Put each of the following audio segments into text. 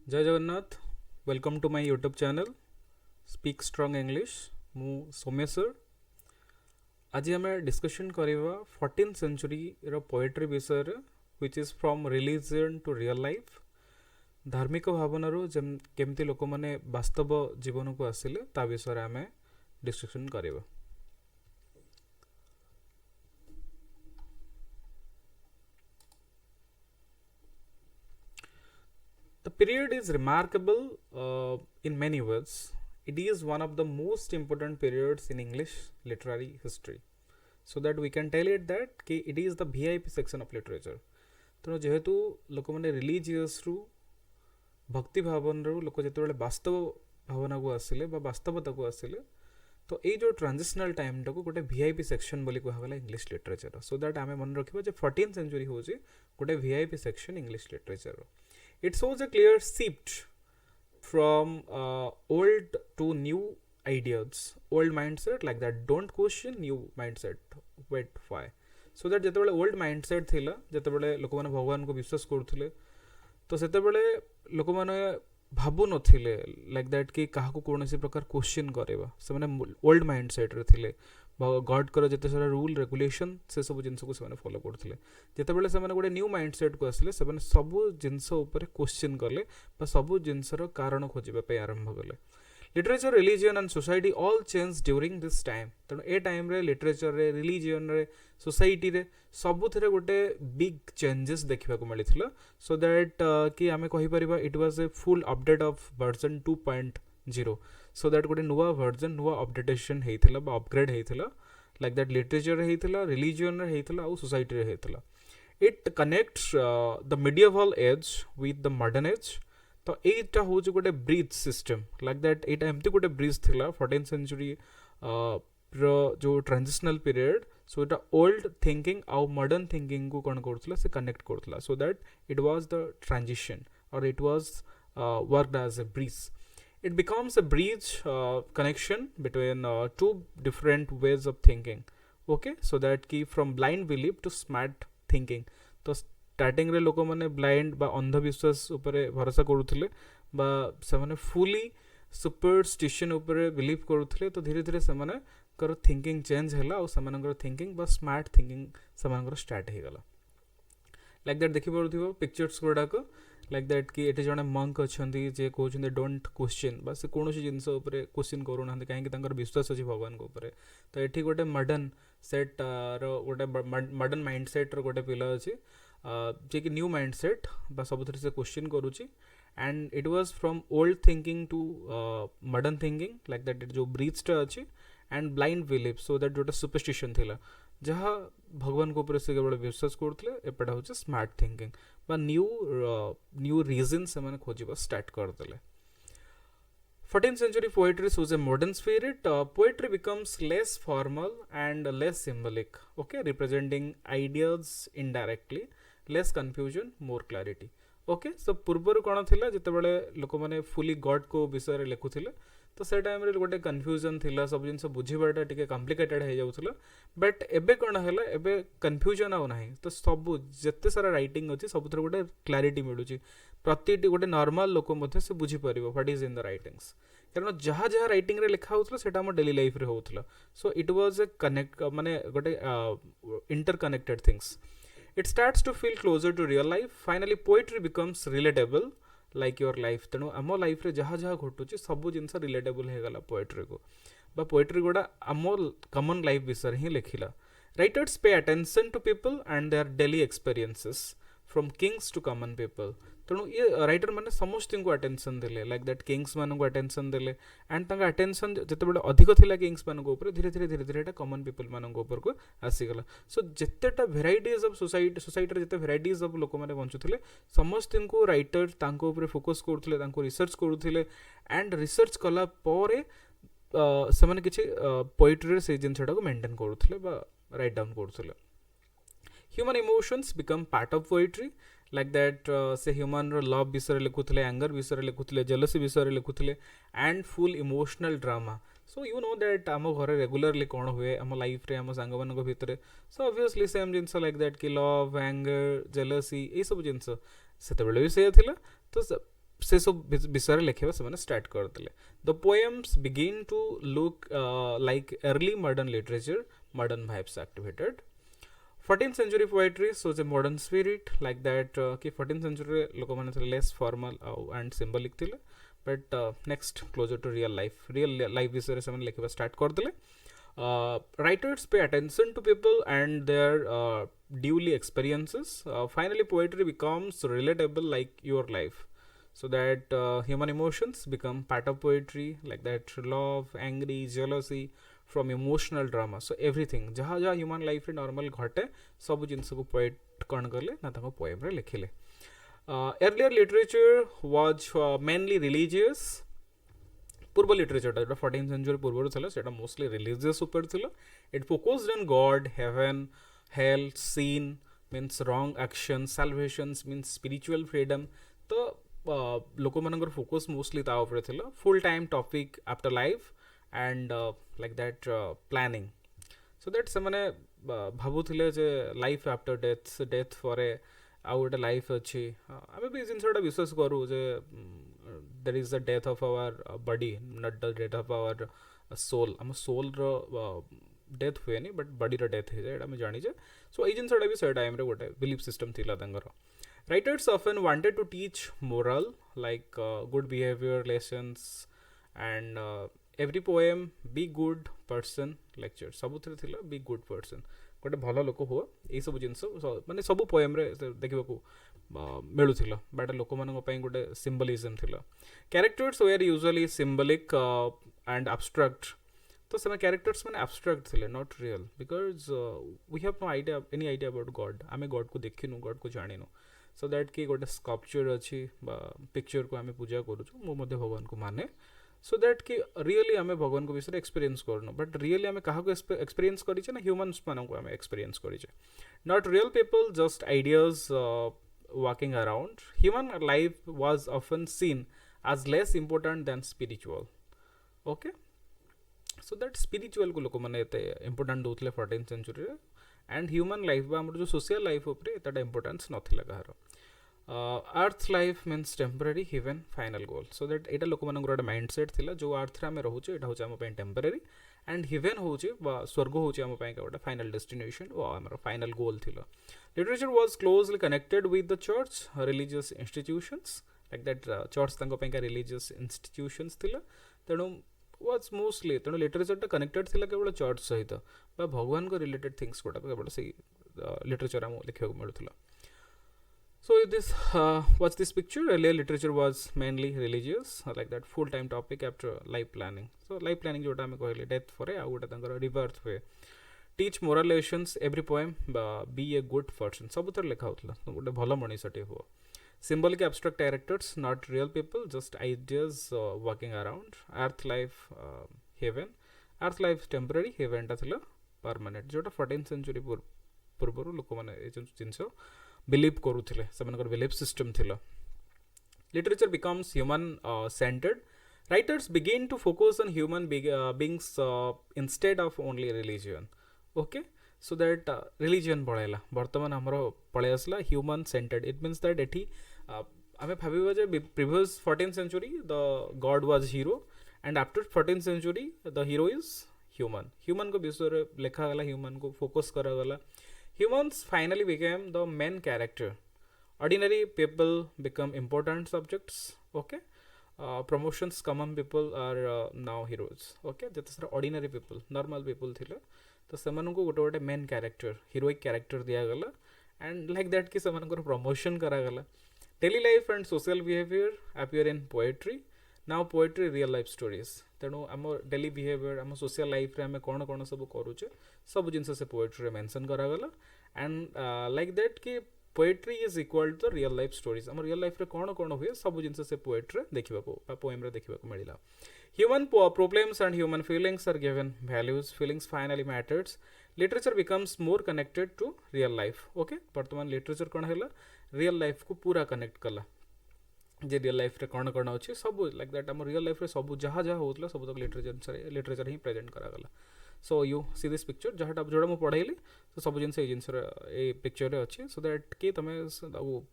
जय Jagannath. Welcome to my YouTube channel Speak Strong English. मु सोमेश्वर। आज आम डिस्कशन करवा 14th सेंचुरी रो पोएट्री विषय रे, which is from religion to real life. धार्मिक भावना केमती लोक माने वास्तव जीवन को आसिले ता विषय आम डिस्कशन करवा। The period is remarkable in many ways. It is one of the most important periods in English literary history. So that we can tell it that it is the VIP section of literature. तेणु जेहेतु लोक मैंने religious रु भक्ति भावन रु लोक जो वास्तव भावना को आसिले बा वास्तवता को आसिले, तो ये जो ट्रांजिशनल टाइम टाक गोटे VIP सेक्शन बोली कहला इंग्लिश लिटरेचर। सो दैट आम मन रखा 14th सेंचुरी हूँ गोटे VIP section English literature. It shows a clear shift from old to new ideas, old mindset like that don't question, new mindset wait why. So that जेते old mindset थिला, जेते लोक मैंने भगवान को विश्वास करुले, तो सेते लोक मैंने भाबु नथिले लाइक दैट कि काहाको कोनोसी प्रकार क्वेश्चन करेबा। से माने ओल्ड माइंडसेट रे थिले। गॉड कर जिते सारा रूल रेगुलेशन से सब जिनस को से फॉलो करते। जितेबाला से गोटे न्यू माइंडसेट को आसिले से सब जिनस क्वेश्चन कले सब जिनसर कारण खोजा आरंभ कले। Literature, religion and society all change during this time. तेणु ए टाइम रे लिटरेचर रे, रिलीजन रे, सोसाइटी रे सबुथिरे गोटे बिग चेंजेस देखा मिलता। सो दैट कि आम कहीपर it was a full update of version 2.0। So that गोटे नुआ वर्जन नुआ अपडेटेशन होता बा अपग्रेड होता लाइक दैट लिटरेचर होता, रिलीजन होता और सोसाइटी होता। It connects the medieval age with the modern age. तो यहीटा हूँ गोटे ब्रिज सिस्टम लाइक दैट। यहाँ एमती गोटे ब्रिज थिला 14th सेंचुरी रो जो ट्रांजिशनल पीरियड। सो इटा ओल्ड थिंकिंग आउ मॉडर्न थिंकिंग को कौन करथला से कनेक्ट करथला। So that it was the transition और it was worked as a bridge. It becomes a bridge connection between two different ways of thinking. Okay, so that ki from blind belief to smart thinking. तो starting रे लोक मैंने blind बा अंधविश्वास उपरे भरोसा करुले बा से फुली सुपरस्टिशन उपरे बिलीव करुले। तो धीरे धीरे से थिंकिंग चेंज है और थिंकिंग बा स्मार्ट थिंकिंग से स्टार्ट हो गला लाइक दैट। देखी पार्थिव पिक्चर्स गुड़ाक लाइक दैट कि ये जड़े मंक अच्छा जे कहते डोंट क्वेश्चन बा से कौन जिनस क्वेश्चन करूना कहीं विश्वास अच्छी भगवान को ऊपर। तो ये गोटे मॉडर्न सेट रोटे मॉडर्न माइंडसेट रोटे पिला अच्छी जे कि न्यू माइंडसेट बा सब से क्वेश्चन करुच्ची। And it was from old thinking to modern thinking like that जो ब्रिजटा अच्छी and blind belief. So that जोटा सुपरस्टिशन थिला जहाँ भगवान को ऊपर से केवल विश्वास करते एपटा हूँ स्मार्ट थिंकिंग बा न्यू रीजन से खोजा स्टार्ट करदे। 14th century poetry shows a modern spirit. Poetry becomes less formal and less symbolic, okay, representing ideas indirectly, less confusion, more clarity. Okay, so पूर्वर कौन थिला जितेबाला लोक मैंने फुली गॉड को विषय रे लिखुले, तो से टाइम रे गोटे कन्फ्यूजन थिला, सब जिन बुझीबाटा टिके कॉम्प्लिकेटेड हो जाउथला। बट एबे कौन हैला, एबे कन्फ्यूजन आउ नाही। तो सब जत्ते सारा राइटिंग अछि सबथरे गोटे क्लैरिटी मिलुची। प्रतिटी गोटे नॉर्मल लोक मध्ये से बुझी परिबो what is in the writings, कारण जहाँ जहाँ राइटिंग रे लिखा होउथला सेटा हम डेली लाइफ रे होउथला। So it was a connect माने गोटे interconnected things. It starts to feel closer to real life. Finally, poetry becomes relatable like your life. तेणु आम लाइफ रे जहाँ जहाँ घटुची सब जिनस रिलेटेबल हो गला पोएट्री को बा पोएट्री गुड़ा आम कॉमन लाइफ विषय ही लिखिला. Writers pay attention to people and their daily experiences from kings to common people. तेणु ये राइटर मैंने समस्त को अटेंशन देले लाइक दैट किंग्स मान को अटेंशन देले एंड तंका अटेंशन जिते अधिक थिला किंग्स मान ऊपर धीरे धीरे कॉमन पीपल मान ऊपर को आसीगला. सो जितेटा भेराइटीज ऑफ सोसाइटी जिते भेराइटीज ऑफ लोक मैंने बंचुले समस्त को राइटर तांको ऊपर फोकस करुले, तांको रिसर्च करुले एंड रिसर्च कला परे से माने किछि पोएट्री से जिनसटा को मेंटेन करुले बा राइट डाउन करुले. Human emotions become part of poetry like that. से ह्यूमन लव विषय लिखुले, एंगर विषय लिखुले, जेलसी विषय लिखुले and full emotional drama. So you know that आम घर रेगुलरली कौन हुए आम लाइफ रे आम सांग मान भितर. So obviously same genus like that कि लव, एंगर, जेलसी ये सब जिनस से भी से थिला. तो से सब विषय लिखा से स्टार्ट करते. The poems begin to look like early modern literature, modern vibes activated. 14th century poetry shows a modern spirit like that कि 14th century लोक मैंने less formal and symbolic थिले, but next closer to real life विषय से मैंने लिखा start कर दिले. Writers pay attention to people and their duly experiences. Finally poetry becomes relatable like your life, so that human emotions become part of poetry like that, love, angry, jealousy, from emotional drama. So everything जहाँ जहाँ human life रे normal घटे सब जिनस को poet कौन करले ना ताको poem रे लिखिले. Earlier literature was mainly religious. पूर्व लिटरेचर जो 14th सेंचुरी पूर्व था सेटा मोस्टली रिलीजियस ऊपर थिला. It focused on God, heaven, hell, sin means wrong action, salvations means spiritual freedom. तो लोक मानकर फोकस मोस्टली ता ऊपर थिला. Full time topic after life and like that planning, so that से माने भाबुथिले जे life after death for a आउ गोटे लाइफ अच्छी. आम भी जिनसा विश्वास करूँ जे there is the death of our body, not the death of our soul. आम soul रो डेथ हुए नहीं, बट बॉडी रो डेथ है आम जानीचे. सो ये जिनसा भी से टाइम रे गोटे बिलीफ सिस्टम थिला तांगर. Writers often wanted to teach moral like good behaviour lessons and every poem be good person lecture सबुथिरे थिला बी गुड पर्सन, गोटे भल लोक हुआ. ये सब जिनस माने सब पोएम रे देखा मिलूला, बट लोक मान गोटे सिम्बलिजम थिला. Characters were usually symbolic and abstract. तो से कैरेक्टर्स मैंने एब्स्ट्रैक्ट थिले, not real, because we have no idea any idea about God. आम गॉड को देखिनु, गॉड को जानिनु. सो दैट कि गोटे स्कल्पचर अच्छी पिक्चर को आम पूजा करूँ, मु भगवान को माने. सो दैट कि रियली आम भगवान को विषय एक्सपीरियंस करनु, बट रियली आम क्या एक्सपीरियंस करें ना ह्यूमन्स मानक आम एक्सपीरियंस करें, not real people, just ideas walking around. Human life was often seen as less important than spiritual. Okay, so that spiritual को लोक माने एते important दोतले 14th century रे, and human life बा हमर जो social life उपरे एता importance नथिला कहार. Earth life means temporary, heaven final goal. So that एटा लोक मानकर गोटे माइंडसेट थिला जो अर्थ रे आमे रहूचे एटा होचे आम टेम्पररी, एंड हेवन होचे बा स्वर्ग होचे आम गोटे फाइनल डेस्टिनेशन व आमर फाइनल गोल थिला. Literature was closely connected with the church, religious institutions like that. Church तांको पैका रिलीजियस इंस्टीट्यूशंस थिला, तेणु वाज मोस्टली तेणु लिटरेचर कनेक्टेड थिला केवल चर्च सहित बा भगवान को रिलेटेड थिंग्स गुड़ा केवल से लिटरेचर आम देखा मिलूला. So this what's this picture? Earlier literature was mainly religious, like that full time topic after life planning. So life planning जोटा हमें कहले death for a आउट तंकर rebirth हुए. Teach moral lessons, every poem be a good person. सब उतर लिखा होतला, गोटे भलो मनीषटे हो. Symbolic abstract characters, not real people, just ideas walking around. Earth life heaven, earth life temporary, heaven टा थिला permanent. जोटा 14th century पूर्वरु लोक माने ए जिंस बिलीव करूथिले, सेमानकर बिलीफ सिस्टम थिला. Literature becomes human centred. Writers begin to focus on human beings instead of only religion. Okay, so that religion पळेला वर्तमान हमरो पळे आसला human centred. It means that एठी आमे भाबिबा जे previous 14th century the God was hero, and after 14th century the hero is human. Human को विषय रे लिखा गला, ह्यूमन को फोकस करा गला. Humans finally became the main character. Ordinary people become important subjects. Okay, promotions, common people are now heroes. Okay, that's the ordinary people, normal people थिले, तो सेमान को गोटे गोटे मेन कैरेक्टर, हीरोइक कैरेक्टर दिया गला, एंड लाइक दैट कि सेमान को promotion करा गला. Daily life and social behaviour appear in poetry. Now poetry real life stories. तेणु आम डेली बिहेवियर, आम सोशल लाइफ रे आम कौन कौन सब करूचे सब जिनस से पोएट्री मेंशन करागला. एंड लाइक दैट कि poetry is equal to the real life stories. आम रियल लाइफ रे कौन कौन हुए सब जिनस से पोएट्री देखा पोएम रे देखा मिला. Human problems and human feelings are given values. Feelings finally matters. Literature becomes more connected to real life. Okay, वर्तमान लिटरेचर कौन है रियल लाइफ को पूरा कनेक्ट कला, जे रियल लाइफ रे कौन कौन अच्छे सब लाइक दैट. आम रियल लाइफ रे सब जहाँ जहाँ होता सब तक लिटरेचर ही प्रेजेंट करागला. So you see this picture जहाँ जोड़ा मुझे पढ़ाइली, तो सब जिन जिनस पिक्चर अच्छे, सो दैट कि तुम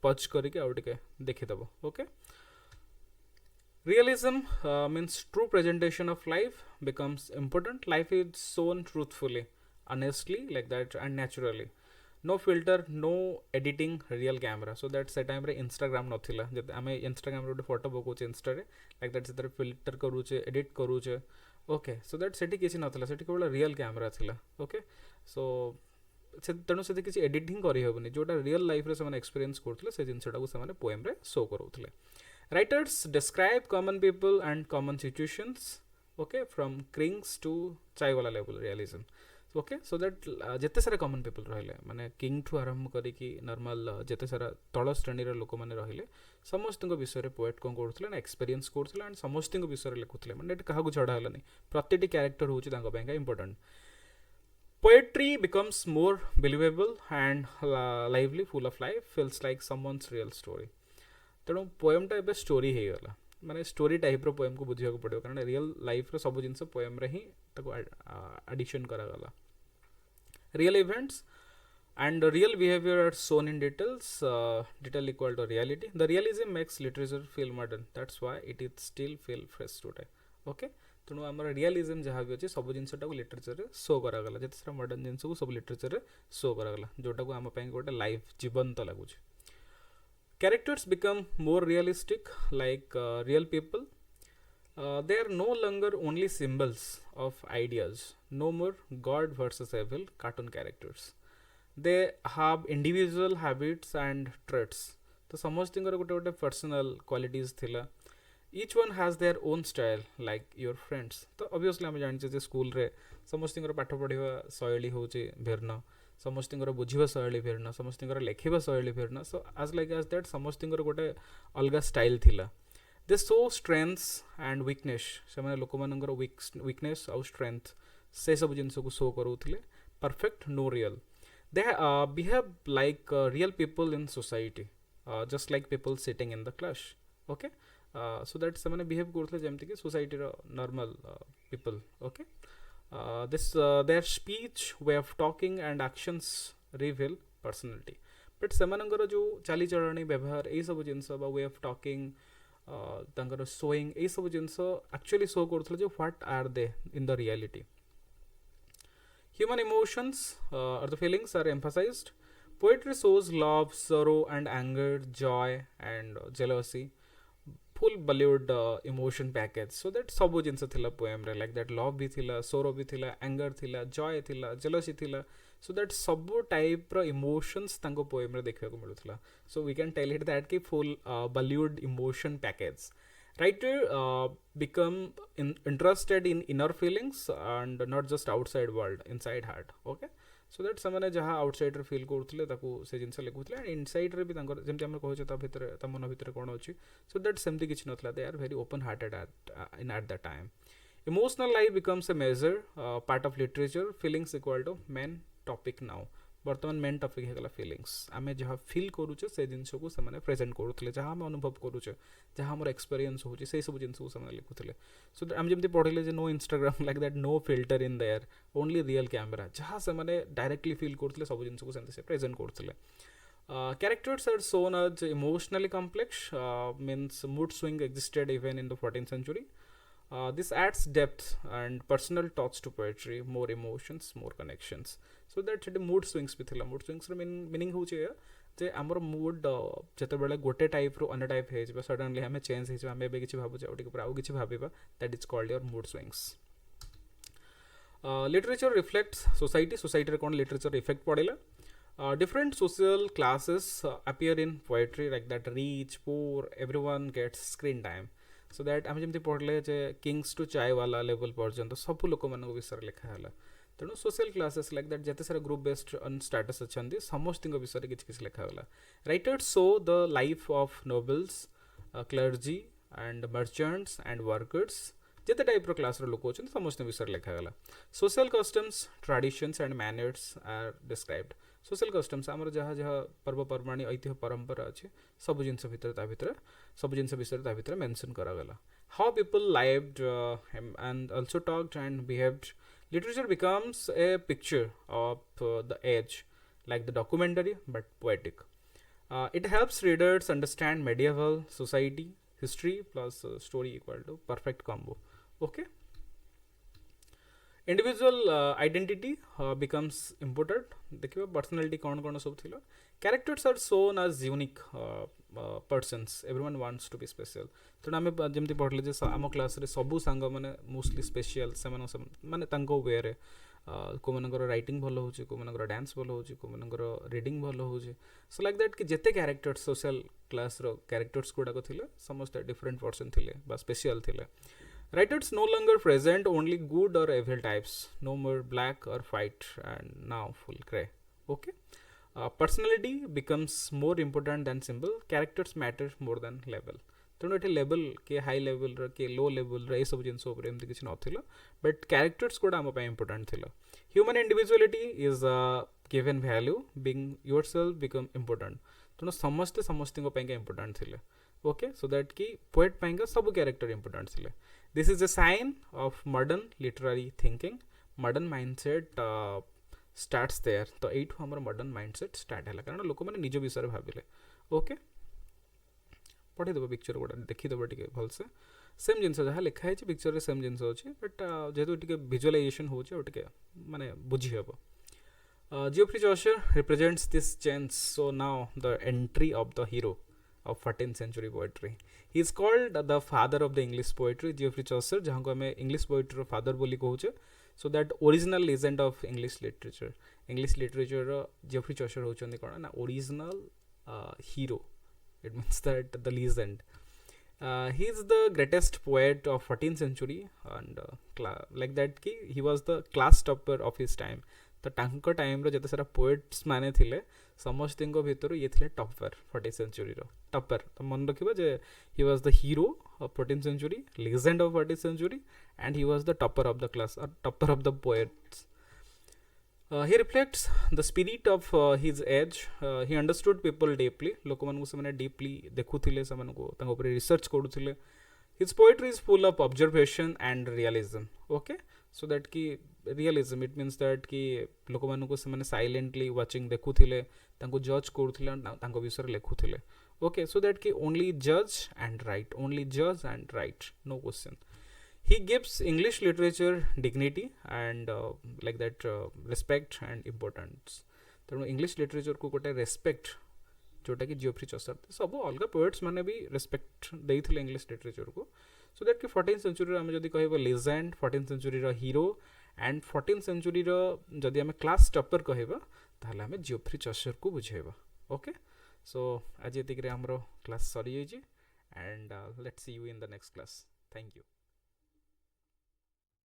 पच करके आउ टे देखीदेव. Okay, Realism means true presentation of life becomes important. Life is shown truthfully, honestly, like that, and naturally. No filter, no editing, real camera. So that se time re Instagram नथिला जब आमे Instagram रे photo पकोचे Insta रे like that से filter करूचे edit करूचे okay so that सेठी किछि नथिला सेठी केवल real camera थिला ओके सो तेणु से किसी एडिटिंग करहबनी जोटा रियल लाइफ रे से एक्सपीरियंस करथिले से जिनसटा को से पोएम रे show करूथिले writers describe common people and common situations okay from kings to chai wala level realism okay so that जिते सारा कमन पीपल रहिले माने किंग ठू आरंभ करिकी नॉर्मल जिते सारा तळ श्रेणी रे लोक माने रहिले समस्त विषय पोएट कौन करथिले ना एक्सपीरियंस करथिले एंड समस्त विषय लिखुथिले माने एटा काहा को छडा हलानी प्रतिटी कैरेक्टर होची तांको बेंगा important poetry becomes more believable and lively full of life feels like someone's real story तेणु पोएमटा एबे स्टोरी हो गला माने स्टोरी टाइप रो पोएम को बुझिया को पड़ो कारण रियल लाइफ रो सब जिंस पोएम रे ही ताको एडिशन करा गला real events and real behavior are shown in details detail equal to reality the realism makes literature feel modern that's why it is still feel fresh today okay तेणु आम realism जहाँ भी अच्छे सब जिनटा को लिटरेचर रे शो करागला जिते सारा मॉडर्न जिनस को सब लिटरेचर रे शो करागला जोटा को आम गोटे लाइफ जीवंत लगुच characters become more realistic like real people they are no longer only symbols of ideas no more god versus evil cartoon characters they have individual habits and traits तो समस्त गोटे गोटे पर्सनल क्वालिटीज थिला each one has their own style like your friends तो obviously आम जानिछे जे school रे समस्त पाठ पढ़िबा शैली होचे भिन्न समस्त बुझा शैली भिन्न समस्त लेखा शैली भिन्न सो आज लाइक आज दैट समस्त गोटे अलग स्टाइल थिला दे शो स्ट्रेंथ्स एंड वीकनेस से लोक मानकर वीकनेस आउ स्ट्रेंथ से सब जिन को शो करूले perfect no real they behave like real people in society just like people sitting in the class okay so that से बिहेव करते जमती कि society normal people okay their speech way of talking and actions reveal personality but सेमानंकर जो चाली चलणी व्यवहार ए सब जिनस बा वे ऑफ टॉकिंग तांकर शोइंग ए सब जिनस एक्चुअली शो करथले जे what are they in the reality human emotions or the feelings are emphasized poetry shows love sorrow and anger joy and jealousy full Bollywood emotion package so that सब जिनस थिला poem रे like that love भी थिला सोरो भी थिला anger थिला Joy थिला जेलसी थिला सो दैट सब टाइप रो इमोशंस तांको पोएम रे देखा को मिलुथला so we can tell it that कि full Bollywood emotion package writer become interested in inner feelings and not just outside world inside heart okay so that semane jaha outsider feel କରୁଥିଲେ ତାକୁ ସେ ଜିନିଷ ଲେଖୁଥିଲେ and inside ରେ ବି ତାଙ୍କର ଯେମିତି ଆମେ କହୁଛେ ତା ଭିତରେ ତା ମନ ଭିତରେ କ'ଣ ଅଛି so that ସେମିତି କିଛି ନଥିଲା they are very open hearted at that time emotional life becomes a major part of literature feelings equal to main topic now बर्तमान मेन टॉपिक है फिलिंग्स आमे जहाँ फील करूचे से जिनस को से प्रेजेंट करूले जहाँ आम अनुभव करूचे जहाँ आम एक्सपीरियंस होची से सब जिनस को से लिखुले सो आम जमी पढ़ले जे no Instagram like that no filter in there only real camera जहाँ से डायरेक्टली फील करते सब जिनस को से प्रेजेंट करते characters are shown as emotionally complex means mood swing existed even in the 14th century this adds depth and personal touch to poetry more emotions more connections so that mood swings भी थिला mood swings meaning होचे जे हमर mood जते बेले गोटे type रो अन्य type हे जे सडनली हमें चेंज हे जे हमें बे किछि भाबु जे ओटी ऊपर आउ किछि भाबिबा that is called your mood swings literature reflects society रे कोन लिटरेचर इफेक्ट पड़ेला different social classes appear in poetry like that rich poor everyone gets screen time so that आम जमी पढ़ले जे किंग्स टू चाय वाला लेवल पर्यंत सब लोक मान विषय लिखा है तेणु सोशल क्लासेस लाइक दैट जिते सारा ग्रुप बेस्ड ऑन स्टेटस अच्छा समस्त विषय किसी लिखागला writers show the life of nobles clergy and merchants and workers जिते टाइप रो क्लास लोक अच्छा समस्त विषय लिखागला social customs traditions and manners are described social customs आमर जहाँ जहाँ पर्वपर्वाणी ऐतिह्य परंपरा अच्छे सब जिनस भितर सब जिनस विषय भितर मेंशन करागला how people lived and also talked and behaved literature becomes a picture of the age like the documentary but poetic it helps readers understand medieval society history plus story equal to perfect combo. Okay. Individual identity becomes important. देखिए personality कौन सब थिलो. Characters are shown as unique persons. Everyone wants to be special. तेणु आम जमी पढ़ले आम class सबू सांग मैंने मोस्टली स्पेशल से माने वे रे को मनकर राइटिंग भल हो को मनकर डांस भल हो को मनकर रीडिंग भल हो सो लाइक दैट कि जेते कैरेक्टर्स सोशल क्लास रो कैरेक्टर्स गुड़ाक थिले समस्त डिफरेंट पर्सन थिले बा स्पेशल थिले. Writers no longer present only good or evil types, no more black or white, and now full grey. Okay. Personality becomes more important than symbol. Characters matter more than level. तेणु ये level के high level के low level ये सब जिन एमती किसी नाला but characters गुड़ा आम इंपोर्टाट थिला. Human individuality is given value being yourself become important. तेणु समस्ते समस्त इंपोर्टाट थिले. ओके सो दैट कि पोएट पाइंका सब कैरेक्टर इंपोर्टाट थिले. This is a sign of modern literary thinking. Modern mindset starts there. तो एठू हमर modern mindset start है कारण लोक माने निज विषय भाबिले. ओके पढ़ी देबो पिक्चर गुडा देखि देबो टिके भलसे सेम जिंस जहा लिखा है पिक्चर रे सेम जिंस होची बट जेतु टिके विजुअलाइजेशन होची और टिके माने बुझी हेबो. Geoffrey Chaucer represents this change. So now the entry of the hero of 14th century poetry. He is called the father of the English poetry. Geoffrey Chaucer जहाँ को हमें English poetry रो father बोली कहूचे. So that original legend of English literature. English literature row Geoffrey Chaucer होचों ने कौन ना original hero. It means that the legend. He is the greatest poet of 14th century and like that कि he was the class topper of his time. तो टांको time रो जते सारा poets माने थिले समस्त भितर ये थिले टॉपर 14th सेंचुरी रो टॉपर. तो मन रखिबा जे he was the hero of 14th century, legend of 14th century and he was the topper of the class और topper of the poets. He reflects the spirit of his age. He understood people deeply. लोक मानकु से माने deeply देखुथिले से मानकु तांको ऊपर research करूथिले. His poetry is full of observation and realism. Okay, so that ki realism it means that कि लोक मानकु से माने silently watching देखुथिले तांको judge करूथिले तांको विषय लेखुथिले. Okay, so that कि only judge and write, only judge and write, no question. He gives English literature dignity and like that respect and importance. तेणु English literature को गोटे respect जोटा कि जियोफ्री चॉसर सब अलग पोएट्स माने भी रेस्पेक्ट देइथिले इंग्लिश लिटरेचर को. सो दैट कि 14th सेंचुरी आम जदि कहबो लेजेंड 14th सेंचुरी रो हीरो एंड 14th सेंचुरी रो जदि आम क्लास टॉपर कहबा ताहले आम जियोफ्री चॉसर को बुझेबा. ओके सो आज एतिकरे हमरो क्लास सरी होइजी and let's see you in the next class. Thank you.